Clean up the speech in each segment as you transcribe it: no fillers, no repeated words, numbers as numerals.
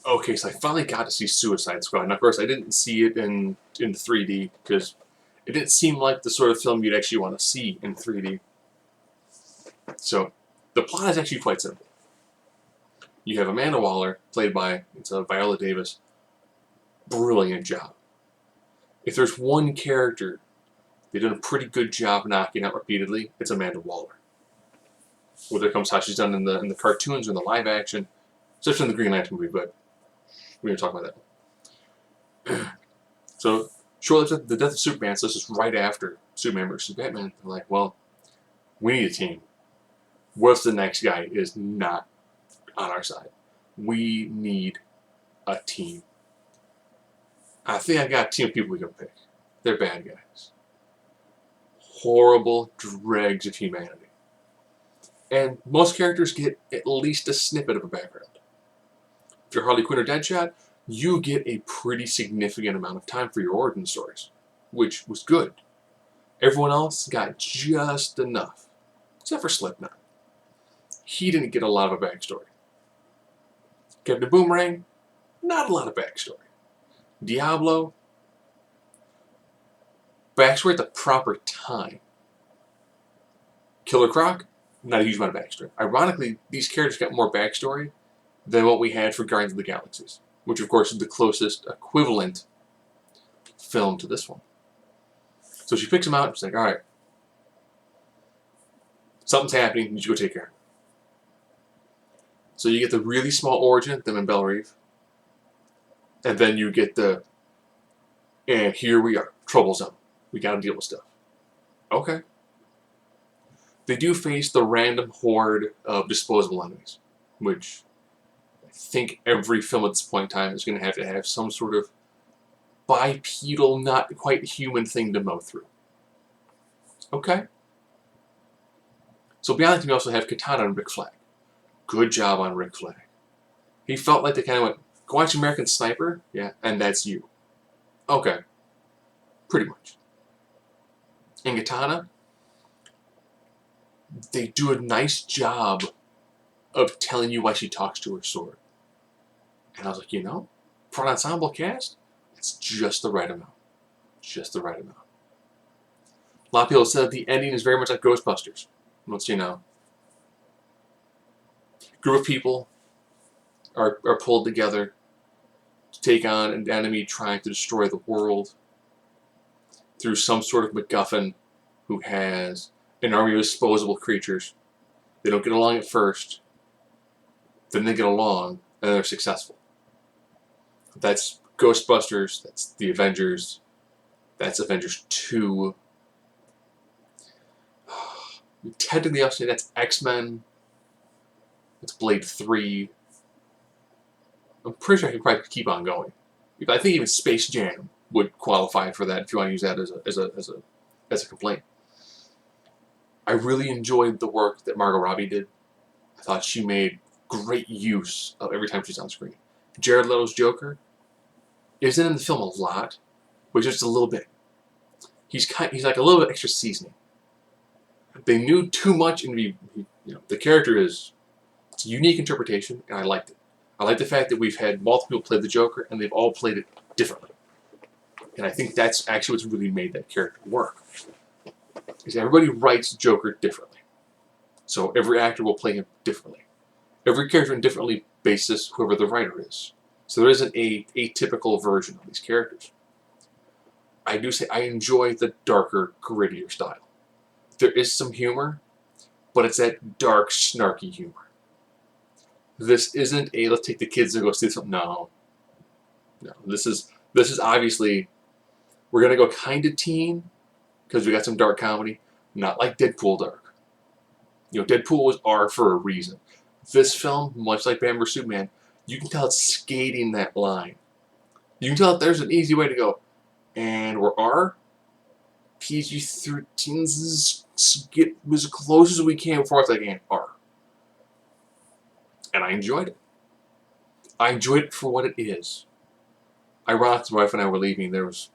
Okay, so I finally got to see Suicide Squad. Now, of course, I didn't see it in 3D because it didn't seem like the sort of film you'd actually want to see in 3D. So, the plot is actually quite simple. You have Amanda Waller, played by Viola Davis. Brilliant job. If there's one character they've done a pretty good job knocking out repeatedly, it's Amanda Waller. Whether it comes how she's done in the cartoons or in the live action, especially in the Green Lantern movie, but we're going to talk about that. So, shortly after the death of Superman, so this is right after Superman versus Batman, they're like, well, we need a team. What if the next guy is not on our side? We need a team. I think I got a team of people we can pick. They're bad guys. Horrible dregs of humanity. And most characters get at least a snippet of a background. If you're Harley Quinn or Deadshot, you get a pretty significant amount of time for your origin stories, which was good. Everyone else got just enough, except for Slipknot. He didn't get a lot of a backstory. Captain Boomerang, not a lot of backstory. Diablo, backstory at the proper time. Killer Croc, not a huge amount of backstory. Ironically, these characters got more backstory than what we had for Guardians of the Galaxies, which of course is the closest equivalent film to this one. So she picks him out and she's like, alright, something's happening, you need to go take care of it. So you get the really small origin, them in Belle Reve, and then you get the, and here we are, trouble zone. We gotta deal with stuff. Okay. They do face the random horde of disposable enemies, which I think every film at this point in time is going to have some sort of bipedal, not quite human thing to mow through. Okay. So beyond that, we also have Katana and Rick Flag. Good job on Rick Flag. He felt like they kind of went, go watch American Sniper? Yeah, and that's you. Okay. Pretty much. And Katana, they do a nice job of telling you why she talks to her sword. And I was like, for an ensemble cast, it's just the right amount. Just the right amount. A lot of people said the ending is very much like Ghostbusters. Once group of people are pulled together to take on an enemy trying to destroy the world through some sort of MacGuffin who has an army of disposable creatures. They don't get along at first, then they get along, and they're successful. That's Ghostbusters, that's the Avengers, that's Avengers 2. Technically, I'll say that's X-Men, it's Blade 3. I'm pretty sure I could probably keep on going. I think even Space Jam would qualify for that if you want to use that as a complaint. I really enjoyed the work that Margot Robbie did. I thought she made great use of every time she's on screen. Jared Leto's Joker isn't in the film a lot, but just a little bit. He's like a little bit extra seasoning. They knew too much, and the character it's a unique interpretation, and I liked it. I like the fact that we've had multiple people play the Joker, and they've all played it differently. And I think that's actually what's really made that character work. Is everybody writes Joker differently. So every actor will play him differently. Every character in differently basis whoever the writer is. So there isn't a atypical version of these characters. I do say I enjoy the darker, grittier style. There is some humor, but it's that dark, snarky humor. This isn't a let's take the kids and go see something. No. This is obviously we're gonna go kind of teen because we got some dark comedy, not like Deadpool dark. Deadpool was R for a reason. This film, much like Batman vs Superman, you can tell it's skating that line. You can tell that there's an easy way to go, and we're R. PG-13s get as close as we can before it's like R. And I enjoyed it. I enjoyed it for what it is. Ironically, my wife and I were leaving. There was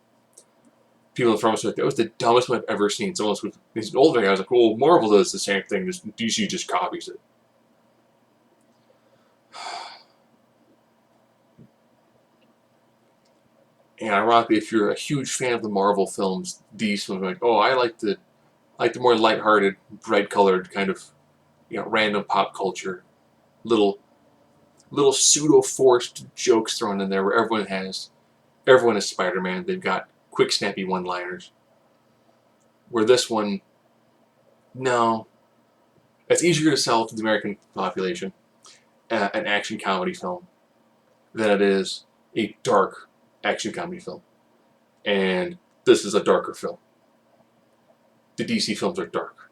people in the front of us like, that was the dumbest one I've ever seen. Someone else he's an older guy. I was like, well, Marvel does the same thing. Just DC just copies it. And ironically, if you're a huge fan of the Marvel films, these films are like, oh, I like the more lighthearted, bright-colored kind of, random pop culture, little pseudo-forced jokes thrown in there where everyone is Spider-Man. They've got quick, snappy one-liners. Where this one, no, it's easier to sell to the American population an action comedy film than it is a dark action comedy film. And this is a darker film. The DC films are dark.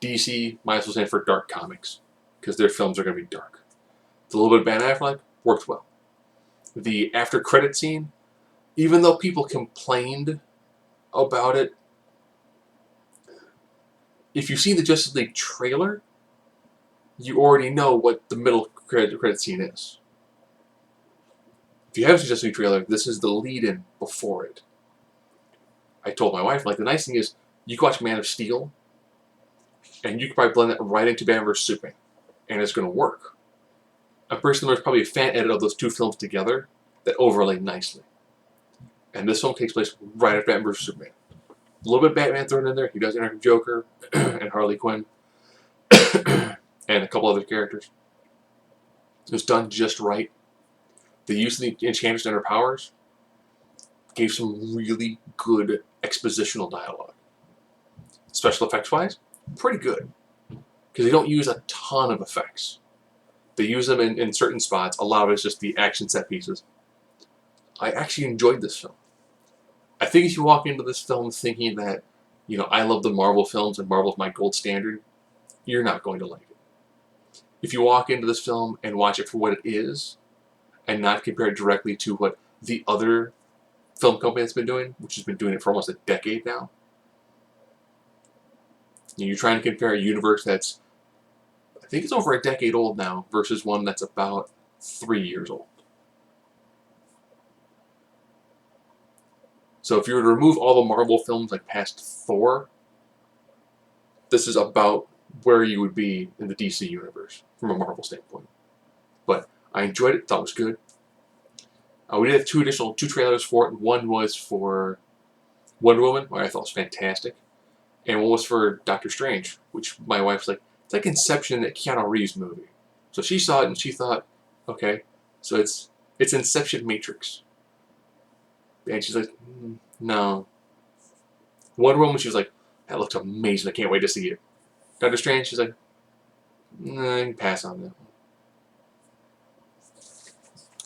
DC might as well stand for dark comics, because their films are going to be dark. It's a little bit of Ben Affleck, worked well. The after credit scene, even though people complained about it, if you see the Justice League trailer, you already know what the middle credit scene is. If you haven't seen the Justice League trailer, this is the lead-in before it. I told my wife, like, the nice thing is, you can watch Man of Steel, and you can probably blend that right into Batman vs. Superman, and it's going to work. I'm pretty sure there's probably a fan edit of those two films together that overlay nicely. And this film takes place right after Batman vs. Superman. A little bit of Batman thrown in there. He does interact with Joker and Harley Quinn and a couple other characters. It was done just right. The use of the Enchantress and her powers gave some really good expositional dialogue. Special effects-wise, pretty good. Because they don't use a ton of effects. They use them in certain spots. A lot of it's just the action set pieces. I actually enjoyed this film. I think if you walk into this film thinking that, I love the Marvel films and Marvel's my gold standard, you're not going to like it. If you walk into this film and watch it for what it is, and not compare it directly to what the other film company has been doing, which has been doing it for almost a decade now, you're trying to compare a universe that's, I think it's over a decade old now, versus one that's about 3 years old. So if you were to remove all the Marvel films like past Thor, this is about where you would be in the DC universe from a Marvel standpoint. But I enjoyed it, thought it was good. We did have two trailers for it. One was for Wonder Woman, which I thought was fantastic. And one was for Doctor Strange, which my wife's like, it's like Inception, that Keanu Reeves movie. So she saw it and she thought, okay, so it's Inception Matrix. And she's like, no. Wonder Woman, she was like, that looks amazing, I can't wait to see it. Doctor Strange, she's like, nah, I can pass on that.